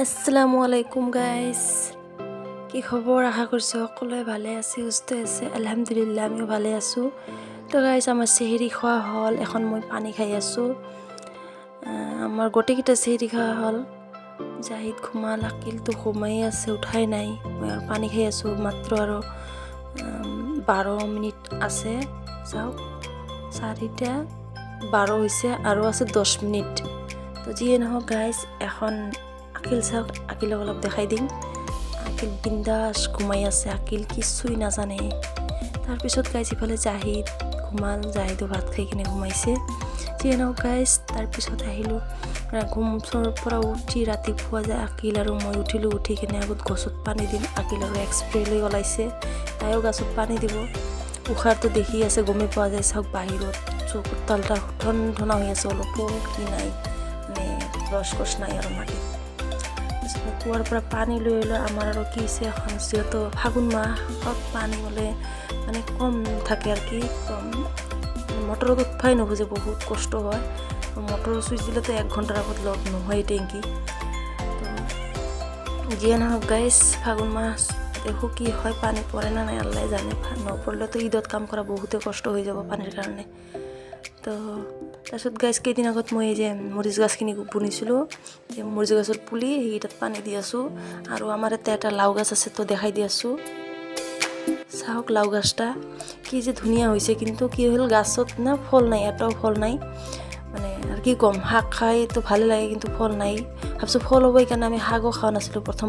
আসসালামু আলাইকুম গাইস, কি খবৰ? আশা কৰিছোঁ সকলোৱে ভালে আছে, সুস্থ আছে। আলহামদুলিল্লাহ আমিও ভালে আছোঁ। তো গাইছ, আমাৰ চেহেৰি খোৱা হ'ল। এখন মই পানী খাই আছোঁ। আমাৰ গোটেইকেইটা চেহেৰি খোৱা হ'ল। জাহিদ ঘুমাল, আকিলটো ঘুমাই আছে, উঠাই নাই। মই আৰু পানী খাই আছোঁ। মাত্ৰ আৰু 12 মিনিট আছে। চাওক, 4:12 হৈছে আৰু আছে 10 মিনিট। তো যিয়ে নহওক গাইজ, এখন আকিল চাওক, আকিলক অলপ দেখাই দিম। আকিল বিন্দাছ ঘুমাই আছে, আকিল কিছুই নাজানে। তাৰপিছত গাইজ ইফালে জাহিদ ঘুমাল, জাহিদো ভাত খাই কিনে ঘুমাইছে। যিয়ে নহওক গাইজ, তাৰপিছত আহিলোঁ ঘুমচৰ পৰা উঠি। ৰাতিপুৱা যে আকিল আৰু মই উঠিলোঁ, উঠি কিনে আগত গছত পানী দিম। আকিল আৰু এক্সপ্ৰে লৈ ওলাইছে, তাইও গছত পানী দিব। উশাহটো দেখি আছে, গমেই পোৱা যায়। চাওক বাহিৰত চকুৰ তলটা ঠন হৈ আছে, অলপো কি নাই, মানে ৰস নাই আৰু মাটিত। তাৰপিছত কুঁৱাৰ পৰা পানী লৈ আহিলোঁ। আমাৰ আৰু কি হৈছে, এখন যিহেতু ফাগুন মাহত পানী হ'লে মানে কম থাকে আৰু কি কম, মটৰত উঠবাই নোখোজে, বহুত কষ্ট হয়। মটৰৰ চুইচ দিলেতো 1 ঘণ্টাৰ আগত লগ নহয় টেংকি। তো যিয়ে নহওক গাইজ, ফাগুন মাহ দেখো কি হয়, পানী পৰে না নাই আল্লাহ জানে। নপৰিলেতো ঈদত কাম কৰা বহুতে কষ্ট হৈ যাব পানীৰ কাৰণে। তো তাৰপিছত গাইজ, কেইদিন আগত মই এই যে মৰিচ গাছখিনি বুনিছিলোঁ, মৰিচ গছৰ পুলি, সেইকেইটাত পানী দি আছোঁ। আৰু আমাৰ এটা লাও গাছ আছে, তো দেখাই দি আছোঁ। চাওক লাও গাছটা কি যে ধুনীয়া হৈছে, কিন্তু কি হ'ল, গাছত না ফল নাই, এটাও ফল নাই। মানে আৰু কি ক'ম, শাক খাইতো ভালে লাগে, কিন্তু ফল নাই। ভাবছোঁ ফল হ'ব, সেইকাৰণে আমি শাকো খোৱা নাছিলোঁ প্ৰথম।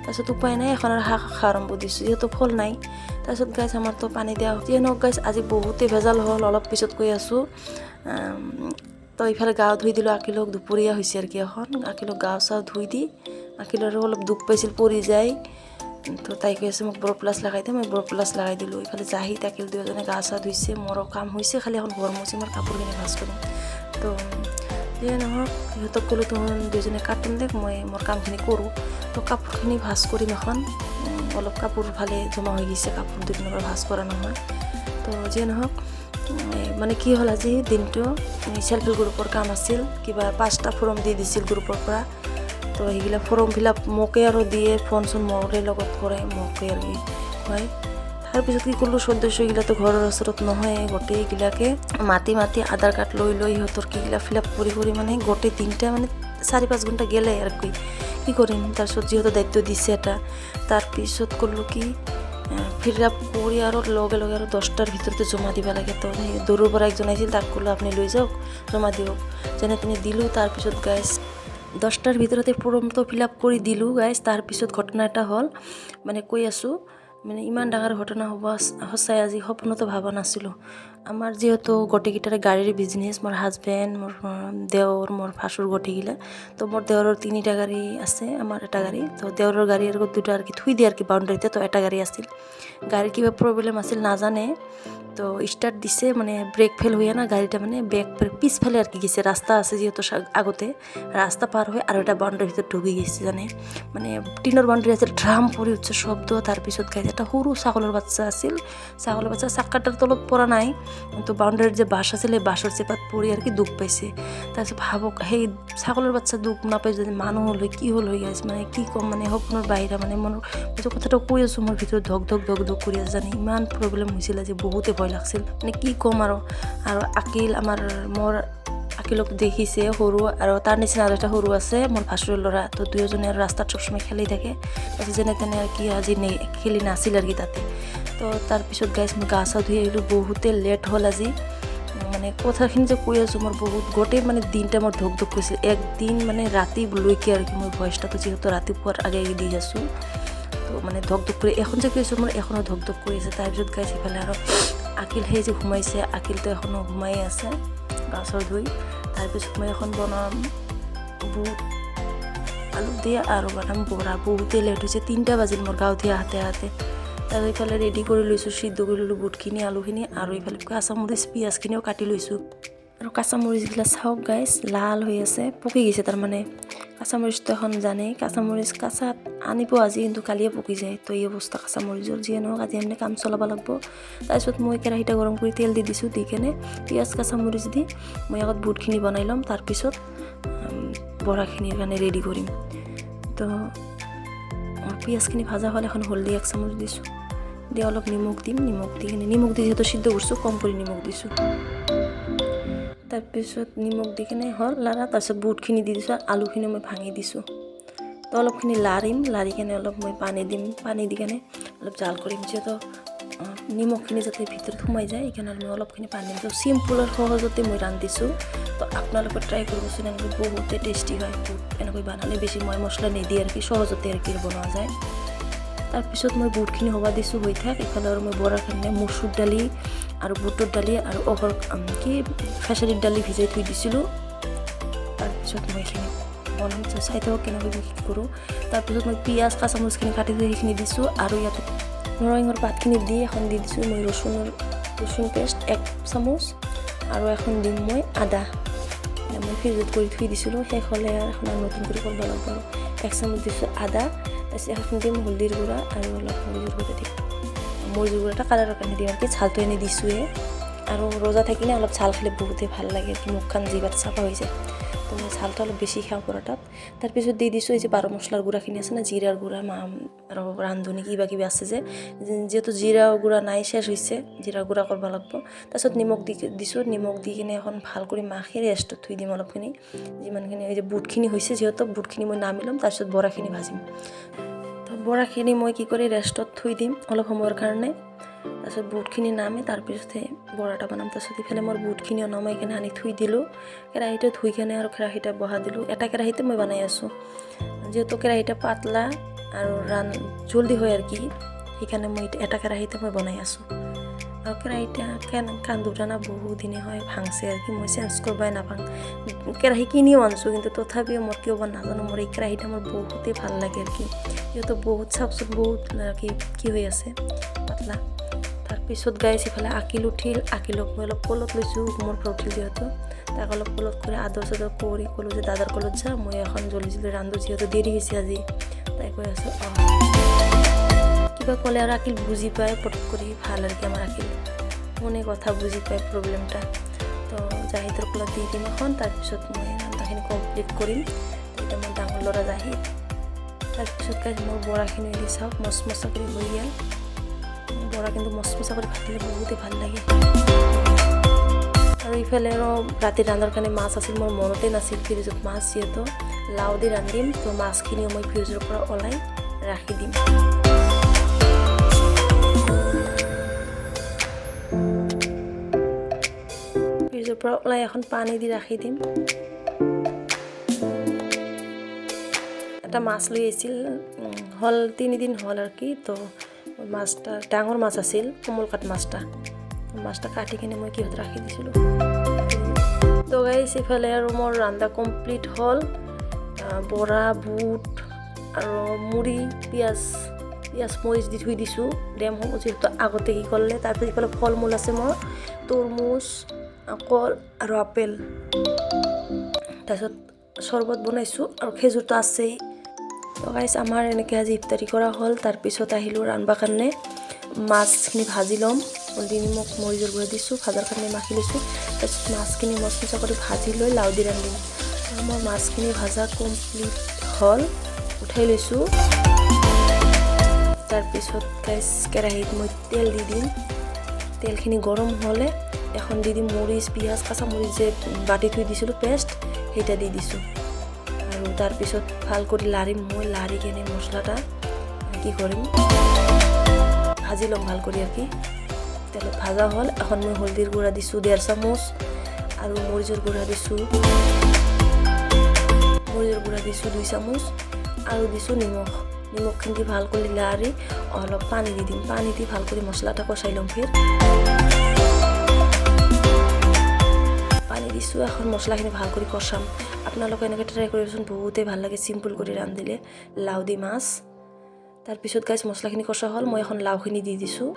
তাৰপিছত উপায় নাই, এখন আৰু শাক খোৱা আৰম্ভ দিছোঁ, যিহেতু ফল নাই। তাৰপিছত গাইজ, আমাৰতো পানী দিয়া যিয়ে নহওক গাইজ, আজি বহুতেই ভেজাল হ'ল। অলপ পিছত কৈ আছোঁ। তো ইফালে গা ধুই দিলোঁ আকিলক, দুপৰীয়া হৈছে আৰু কি। এখন আকিলক গা চা ধুই দি, আকিলৰো অলপ দুখ পাইছিল, পৰি যায়। তো তাই কৈ আছে মোক বৰ প্লাছ লগাই দিয়ে, মই বৰ প্লাছ লগাই দিলোঁ। ইফালে জাহিদ আকিল দুয়োজনে গা চা ধুইছে, মোৰো কাম হৈছে, খালি এখন ঘৰ মুচিম আৰু কাপোৰখিনি ভাজ কৰিম। তো যিয়ে নহওক, সিহঁতক ক'লোঁ তো দুয়োজনে কাৰ্টুন দেখ, মই মোৰ কামখিনি কৰোঁ। তো কাপোৰখিনি ভাজ কৰিম এখন। অলপ কাপোৰ ভালে জমা হৈ গৈছে, কাপোৰ দুদিনৰ পৰা ভাজ কৰা নহয়। তো যিয়ে নহওক, মানে কি হ'ল, আজি দিনটো চেল্ফ হেল্প গ্ৰুপৰ কাম আছিল। কিবা 5টা ফৰ্ম দি দিছিল গ্ৰুপৰ পৰা। তো সেইগিলা ফৰ্ম ফিল-আপ মোকে আৰু দিয়ে, ফোন চোন মোৰে লগত কৰে, মোকে আৰু কি হয়। তাৰপিছত কি কৰিলোঁ, সদস্যগিলাতো ঘৰৰ ওচৰত নহয়, গোটেইগিলাকে মাতি আধাৰ কাৰ্ড লৈ সিহঁতৰ কিগিলা ফিল-আপ কৰি মানে গোটেই দিনটা মানে 4-5 ঘণ্টা গেলে আৰু কি কৰিম। তাৰপিছত যিহেতু দায়িত্ব দিছে এটা, তাৰপিছত কৰিলোঁ কি, ফিল-আপ কৰি আৰু লগে আৰু 10টাৰ ভিতৰতে জমা দিব লাগে। তো সেই দূৰৰ পৰা একজন আহিছিল, তাক ক'লোঁ আপুনি লৈ যাওক, জমা দিয়ক। যেনে তেনে দিলোঁ। তাৰপিছত গাইজ 10টাৰ ভিতৰতে ফৰ্মটো ফিল-আপ কৰি দিলোঁ গাইজ। তাৰপিছত ঘটনা এটা হ'ল, মানে কৈ আছোঁ, মানে ইমান ডাঙৰ ঘটনা হ'ব সঁচাই আজি সপোনতো ভবা নাছিলোঁ। আমাৰ যিহেতু গোটেইকেইটাৰে গাড়ীৰ বিজনেছ, মোৰ হাজবেণ্ড, মোৰ দেওৰ, মোৰ ভাচুৰ গোটেইগিলা। তো মোৰ দেওৰৰ 3টা গাড়ী আছে, আমাৰ এটা গাড়ী। তো দেওৰৰ গাড়ী আৰু 2টা আৰ কি থুই দিয়ে আৰ কি বাউণ্ডাৰিতে। তো এটা গাড়ী আছিল, গাড়ীৰ কিবা প্ৰব্লেম আছিল নাজানে। তো স্টার্ট দিছে, মানে ব্রেক ফেল হয়ে না গাড়িটা মানে পিছফালে আর কি গেছে। রাস্তা আছে যেহেতু আগতে, রাস্তা পার হয়ে আর একটা বাউন্ডারির ভিতরে ঢুকে গেছে, জানে মানে টিনের বাউন্ডারি আছে, ড্রাম পরি উঠছে শব্দ। তাৰপিছত গাড়ি এটা সৰু ছাগলৰ বাচ্চা আছিল, ছাগলৰ বাচ্চা চাক্কাটাৰ তলত পৰা নাই, তো বাউণ্ডাৰিৰ যে বাঁশ আছিল, এই বাঁশৰ চেপাত পৰি আৰ কি দুখ পাইছে। তাৰপিছত ভাবক, সেই ছাগলৰ বাচ্চা দুখ নাপাই যদি মানুহ হ'ল হয়, কি হ'ল হৈ গৈছে, মানে কি ক'ম, মানে সপোনৰ বাহিৰা। মানে মনৰ কথাটো কৈ আছোঁ, মোৰ ভিতৰত ধক ধক কৰি আছে, জানে ইমান প্ৰব্লেম হৈছিল আজি, বহুতে ভয় লাগছিল। মানে কি ক'ম আৰু আকিল, মোৰ আকিলক দেখিছে সৰু, আৰু তাৰ নিচিনা আৰু এটা সৰু আছে মোৰ ভাচুৰৰ ল'ৰা। তো দুয়োজনে আৰু ৰাস্তাত সবসময় খেলি থাকে। তাৰপিছত যেনে তেনে আৰু কি আজি খেলি নাছিল আৰু কি তাতে। তো তাৰপিছত গাইজ, মই গা চা ধুই আহিলোঁ, বহুতে লেট হ'ল আজি। মানে কথাখিনি যে কৈ আছোঁ, মোৰ বহুত গোটেই মানে দিনটা মোৰ ধক কৰিছিল। একদিন মানে ৰাতিলৈকে আৰু কি, মই ভইচটাটো যিহেতু ৰাতিপুৱাৰ আগে দি আছোঁ, তো মানে ধক কৰি এখন যে কৈছোঁ, মোৰ এখনো ধক কৰি আছে। তাৰপিছত গাইজ, সিফালে আৰু আকিল সেই যে ঘুমাইছে, আকিলটো এখনো ঘুমাই আছে গা চা ধুই। তাৰপিছত মই এখন বনাম বুট আলু দিয়ে আৰু বনাম বৰা। বহুতেই লেট হৈছে, 3টা বাজিল মোৰ গা উঠি আহোঁতে। তাৰ ইফালে ৰেডি কৰি লৈছোঁ, সিদ্ধ কৰি ল'লোঁ বুটখিনি, আলুখিনি, আৰু ইফালে কাঁচামৰিচ পিঁয়াজখিনিও কাটি লৈছোঁ। আৰু কাঁচামৰিচগিলা চাওক গাইজ, লাল হৈ আছে, পকি গৈছে। তাৰমানে কাঁচামৰিচটো এখন জানে, কাঁচামৰিচ কাঁচাত আনিব আজি, কিন্তু কালিয়ে পকি যায়। তো এই অৱস্থা কাঁচামৰিচৰ। যিয়ে নহওক, আজি এনে কাম চলাব লাগিব। তাৰপিছত মই কেৰাহীটা গৰম কৰি তেল দি দিছোঁ, দি কেনে পিঁয়াজ কাঁচামৰিচ দি মই আগত বুটখিনি বনাই ল'ম। তাৰপিছত বৰাখিনিৰ কাৰণে ৰেডি কৰিম। তো পিঁয়াজখিনি ভাজা হ'লে এখন হলদি 1 চামুচ দিছোঁ, দি অলপ নিমখ দিম। নিমখ দি যিহেতু সিদ্ধ কৰিছোঁ কম কৰি নিমখ দিছোঁ। তাৰপিছত নিমখ দি কিনে হ'ল লাৰা, তাৰপিছত বুটখিনি দি দিছোঁ, আলুখিনি মই ভাঙি দিছোঁ। তো অলপখিনি লাৰিম, লাৰি কিনে অলপ মই পানী দিম, পানী দি কিনে অলপ জাল কৰিম, যিহেতু নিমখখিনি যাতে ভিতৰত সোমাই যায় সেইকাৰণে মই অলপখিনি পানী দিম। তো চিম্পুল আৰু সহজতে মই ৰান্ধিছোঁ। তো আপোনালোকে ট্ৰাই কৰিবচোন, এনেকৈ বহুতে টেষ্টি হয়। এনেকৈ বনালে বেছি মই মছলা নিদিয়ে আৰু কি সহজতে আৰু কি বনোৱা যায়। তাৰপিছত মই বুটখিনি হ'বা দিছোঁ হৈ থাক। এইফালে আৰু মই বৰাৰ কাৰণে মচুৰ দালি আৰু বুটৰ দালি আৰু খেসাৰীৰ দালি ভিজাই থৈ দিছিলোঁ। তাৰপিছত মই এইখিনি বনাম, চাই থাকক কেনেকৈ মই কি কৰোঁ। তাৰপিছত মই পিঁয়াজ কাঁচামৰিচখিনি কাটি থৈ সেইখিনি দিছোঁ, আৰু ইয়াতে নৰসিংহৰ পাতখিনি দি এখন দি দিছোঁ মই ৰচুন পেষ্ট 1 চামুচ, আৰু এখন দিম মই আদা। মই ফ্ৰিজত কৰি থৈ দিছিলোঁ, শেষ হ'লে এখন নতুন কৰি কৰিব লাগিব। 1 চামুচ দিছোঁ আদা, তাৰপিছত এখন দিম হলদিৰ গুড়া আৰু অলপ মৰিচৰ গুড়া দিম। মৰিচৰ গুড়াটা কালাৰৰ কাৰণে দিম আৰু কি, ঝালটো এনে দিছোঁৱে। আৰু ৰজা থাকিলে অলপ ঝাল খালে বহুতেই ভাল লাগে, মুখখন জিভাত চাফা হৈ যায়। তো মই ঝালটো অলপ বেছি খাওঁ পৰঠাত। তাৰপিছত দি দিছোঁ এই যে 12 মছলাৰ গুড়াখিনি আছে না, জিৰাৰ গুড়া আৰু ৰান্ধনি কিবা কিবি আছে যে, যিহেতু জিৰা গুড়া নাই, শেষ হৈছে, জিৰাৰ গুড়া কৰিব লাগিব। তাৰপিছত নিমখ দিছোঁ, নিমখ দি কিনে এখন ভাল কৰি মাখি ৰেষ্টত থৈ দিম অলপখিনি। যিমানখিনি এই যে বুটখিনি হৈছে, যিহেতু বুটখিনি মই নামি ল'ম, তাৰপিছত বৰাখিনি ভাজিম। তো বৰাখিনি মই কি কৰি ৰেষ্টত থৈ দিম অলপ সময়ৰ কাৰণে। তাৰপিছত বুটখিনি নামে তাৰপিছতহে বৰাটা বনাম। তাৰপিছত ইফালে মোৰ বুটখিনি নমাই কিনে আনি থৈ দিলোঁ কেৰাহীটো, ধুই কিনে আৰু কেৰাহীটা বহা দিলোঁ। এটা কেৰাহীতে মই বনাই আছোঁ, যিহেতু কেৰাহীটা পাতলা আৰু জলদি হয় আৰু কি, সেইকাৰণে মই এটা কেৰাহীতে মই বনাই আছোঁ। আৰু কেৰাহীটা কান্দোটা না বহুত দিনে হয় ভাংছে আৰু কি, মই চেঞ্জ কৰিবই নাপাওঁ। কেৰাহী কিনিও আনিছোঁ, কিন্তু তথাপিও মোৰ কিয় বা নাজানো, মোৰ এই কেৰাহীটা মোৰ বহুতেই ভাল লাগে আৰু কি, যিহেতু বহুত চাওকচোন বহুত কি হৈ আছে পাতলা। তাৰপিছত গাইছ ইফালে আকিল উঠিল, আকিলক মই অলপ কলত লৈছোঁ, মোৰ পৰা উঠিল যিহেতু, তাক অলপ কলত কৰি আদৰ চাদৰ কৰি ক'লোঁ যে দাদাৰ কলত যা, মই এখন জল্দি ৰান্ধো, যিহেতু দেৰি হৈছে আজি। তাই কৈ আছোঁ কিবা ক'লে আৰু আকিল বুজি পায় পটক কৰি, ভাল আৰু কি আমাৰ আকিল মনে কথা বুজি পায় প্ৰব্লেমটা। তো জাহিদৰ কলত দি দিম এখন, তাৰপিছত মই ৰান্ধাখিনি কমপ্লিট কৰিম। এতিয়া মোৰ ডাঙৰ ল'ৰা জাহিদ। তাৰপিছত গাইছ মোৰ বৰাখিনি দি চাওক মচমচা কৰি হৈ গ'ল। বৰা কিন্তু মচমচা কৰি ভাজিলে বহুতেই ভাল লাগে। আৰু ইফালে আৰু ৰাতি ৰান্ধাৰ কাৰণে মাছ আছিল, মোৰ মনতে নাছিল ফ্ৰিজত মাছ, যিহেতু লাও দি ৰান্ধিম। তো মাছখিনিও মই ফ্ৰিজৰ পৰা ওলাই ৰাখি দিম। ফ্ৰিজৰ পৰা ওলাই এখন পানী দি ৰাখি দিম। এটা মাছ লৈ আহিছিল, হ'ল 3 দিন হ'ল আৰু কি। তো মাছটা ডাঙৰ মাছ আছিল, কোমলকাট মাছটা কাটি কিনে মই কিহত ৰাখি দিছিলোঁ। তো গাইছ ইফালে আৰু মোৰ ৰান্ধা কমপ্লিট হ'ল। বৰা বুট আৰু মুড়ি পিঁয়াজ মৰিচ দি থৈ দিছোঁ, ডেম হ'ব যিহেতু আগতে কি কৰিলে। তাৰপিছত ইফালে ফল মূল আছে মোৰ, তৰমুজ, কল আৰু আপেল। তাৰপিছত চৰবত বনাইছোঁ আৰু খেজুৰটো আছেই। তো গাইছ আমাৰ এনেকৈ আজি ইফতাৰী কৰা হ'ল। তাৰপিছত আহিলোঁ ৰান্ধিবৰ কাৰণে, মাছখিনি ভাজি ল'ম। হলদি নিমখ মৰিচৰ গুড়া দিছোঁ, ভাজাৰ কাৰণে মাখি লৈছোঁ। তাৰপিছত মাছখিনি মচমচা কৰি ভাজি লৈ লাও দি ৰান্ধিম। আৰু মোৰ মাছখিনি ভাজা কমপ্লিট হ'ল, উঠাই লৈছোঁ। তাৰপিছত গাইছ কেৰাহীত মই তেল দি দিম। তেলখিনি গৰম হ'লে এখন দি দিম মৰিচ পিঁয়াজ কাঁচামৰিচ যে বাটি থৈ দিছিলোঁ পেষ্ট, সেইটা দি দিছোঁ। আৰু তাৰপিছত ভাল কৰি লাৰিম, মই লাৰি কিনে মছলাটা কি কৰিম ভাজি ল'ম ভাল কৰি আৰু কি। তেলত ভাজা হ'ল, এখন মই হলদিৰ গুড়া দিছোঁ 1.5 চামুচ, আৰু মৰিচৰ গুড়া দিছোঁ 2 চামুচ, আৰু দিছোঁ নিমখখিনি দি ভাল কৰি লাৰি অলপ পানী দি দিম। পানী দি ভাল কৰি মছলাটা কষাই ল'ম। পানী দিছোঁ, এখন মছলাখিনি ভাল কৰি কষাম। আপোনালোকে এনেকৈ ট্ৰাই কৰিবচোন, বহুতেই ভাল লাগে চিম্পুল কৰি ৰান্ধিলে লাও দি মাছ। তাৰপিছত গাইছ মছলাখিনি কষা হ'ল, মই এখন লাওখিনি দি দিছোঁ।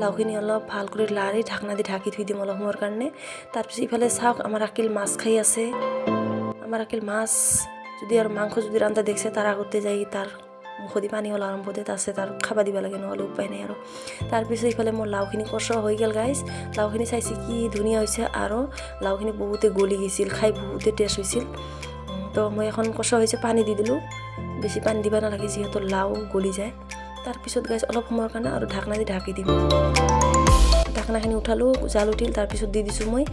লাওখিনি অলপ ভাল কৰি লাৰি ঢাকনা দি ঢাকি থৈ দিম অলপ সময়ৰ কাৰণে। তাৰপিছত ইফালে চাওক আমাৰ আকিল মাছ খাই আছে। আমাৰ আকিল মাছ যদি আৰু মাংস যদি ৰান্ধা দেখিছে তাৰ আগতে যাই তাৰ মুখদি পানী ওলা আৰম্ভ দিয়ে তাৰপিছত আৰু খাব দিব লাগে নহ'লে উপায় নাই আৰু তাৰপিছত ইফালে মোৰ লাওখিনি কচা হৈ গ'ল গাইজ লাওখিনি চাইছে কি ধুনীয়া হৈছে আৰু লাওখিনি বহুতে গলি গৈছিল খাই বহুতে টেষ্ট হৈছিল তো মই এখন কচা হৈছে পানী দি দিলোঁ বেছি পানী দিব নালাগে যিহেতু লাও গলি যায় তাৰপিছত গাইজ অলপ সময়ৰ কাৰণে আৰু ঢাকনা দি ঢাকি দিম ঢাকনাখিনি উঠালোঁ জাল উঠিল তাৰপিছত দি দিছোঁ মই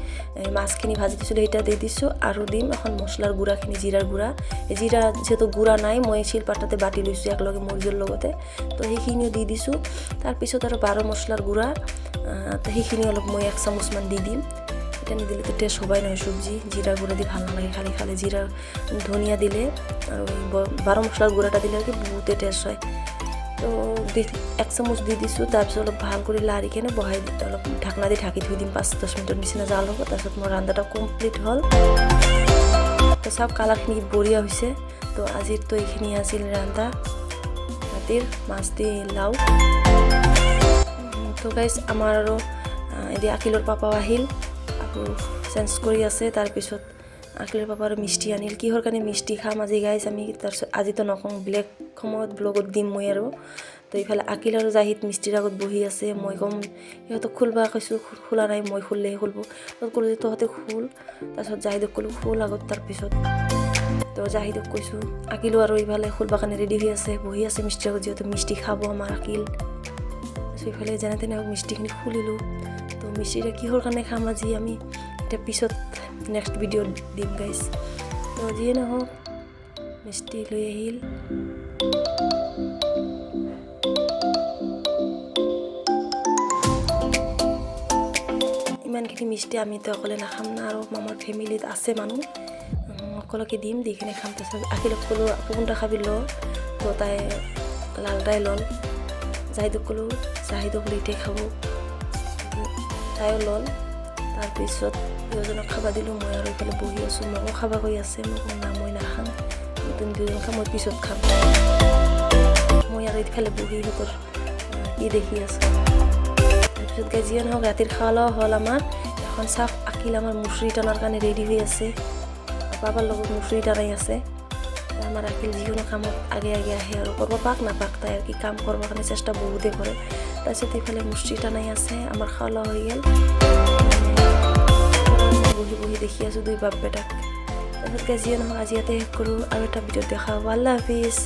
মাছখিনি ভাজি দিছিলোঁ সেইটা দি দিছোঁ আৰু দিম এখন মছলাৰ গুড়াখিনি জিৰাৰ গুড়া জিৰা যিহেতু গুড়া নাই মই শিলপাতাতে বাটি লৈছোঁ একেলগে মৰিচৰ লগতে তো সেইখিনিও দি দিছোঁ তাৰপিছত আৰু 12 মছলাৰ গুড়া তো সেইখিনি অলপ মই 1 চামুচমান দি দিম এটা নিদিলে তো টেষ্ট হ'বাই নহয় চব্জি জিৰা গুড়া দি ভাল নালাগে খালি খালি জিৰা ধনিয়া দিলে আৰু 12 মছলাৰ গুড়াটা দিলে আৰ কি বহুতে টেষ্ট হয় তো 1 চামুচ দি দিছোঁ তাৰপিছত অলপ ভাল কৰি লাৰি কেনে বহাই অলপ ঢাকনা দি ঢাকি থৈ দিম 5-10 মিনিটৰ নিচিনা জাল হ'ব তাৰপিছত মোৰ ৰান্ধাটা কমপ্লিট হ'ল তো সব কালাৰখিনি বঢ়িয়া হৈছে তো আজিৰ তো এইখিনি আছিল ৰান্ধা ৰাতিৰ মাছ দি লাও তো গাইজ আমাৰ আৰু এতিয়া আকিলৰ পাপাও আহিল আকৌ চেঞ্জ কৰি আছে তাৰপিছত আকিলৰ পাপা আৰু মিষ্টি আনিল কিহৰ কাৰণে মিষ্টি খাম আজি গাইজ আমি তাৰপিছত আজিতো নকওঁ বেলেগ সময়ত ব্লগত দিম মই আৰু তো এইফালে আকিল আৰু জাহিদ মিষ্টিৰ আগত বহি আছে মই ক'ম সিহঁতক খুলবা কৈছোঁ খোলা নাই মই খুললেহে খুলব তো ক'লোঁ যে তহঁতে খোল তাৰপিছত জাহিদক ক'লোঁ খোল আগত তাৰপিছত তো জাহিদক কৈছোঁ আকিলো আৰু এইফালে খুলবা কাৰণে ৰেডি হৈ আছে বহি আছে মিষ্টিৰ আগত যিহেতু মিষ্টি খাব আমাৰ আকিল তাৰপিছত এইফালে যেনে তেনে মিষ্টিখিনি খুলিলোঁ তো মিষ্টিটা কিহৰ কাৰণে খাম আজি আমি এটা পিছত নেক্সট ভিডিঅ' দিম গাইজ তো যিয়ে নহওক মিষ্টি লৈ আহিল ইমানখিনি মিষ্টি আমিতো অকলে নাখাম না আৰু আমাৰ ফেমিলিত আছে মানুহ সকলোকে দিম দি কিনে খাম তাৰপিছত আকিলক ক'লোঁ কোনটা খাবি ল তো তাই লালটাই ল'ল জাহিদক ক'লোঁ জাহিদক লিটে খাব তাইও ল'ল তাৰপিছত দুজনক খাব দিলোঁ মই আৰু এইফালে বহি আছোঁ মোকো খাব কৈ আছে মোক না মই নাখাম তুমি দুজন খাম মই পিছত খাম মই আৰু এইফালে বহি সিহঁতৰ কি দেখি আছোঁ তাৰপিছত যিয়ে নহওক ৰাতিৰ খোৱা লোৱা হ'ল আমাৰ এখন চাফ আকিল আমাৰ মুচৰি টানাৰ কাৰণে ৰেডি হৈ আছে পাপাৰ লগত মুচৰি টানাই আছে আমাৰ আকিল যিকোনো কামত আগে আগে আহে আৰু কৰিব পাক নাপাক তাই আৰু কি কাম কৰিবৰ কাৰণে চেষ্টা বহুতে কৰে তাৰপিছত এইফালে মুচৰি টানাই আছে আমাৰ খোৱা লোৱা হৈ গ'ল বহি বহি দেখি আছোঁ দুই বাপ বেটাক তাৰপিছত যিয়ে নহওক আজি ইয়াতে শেষ কৰোঁ আৰু এটা ভিডিঅ'ত দেখা হ'ব আল্লাহ হাফিজ।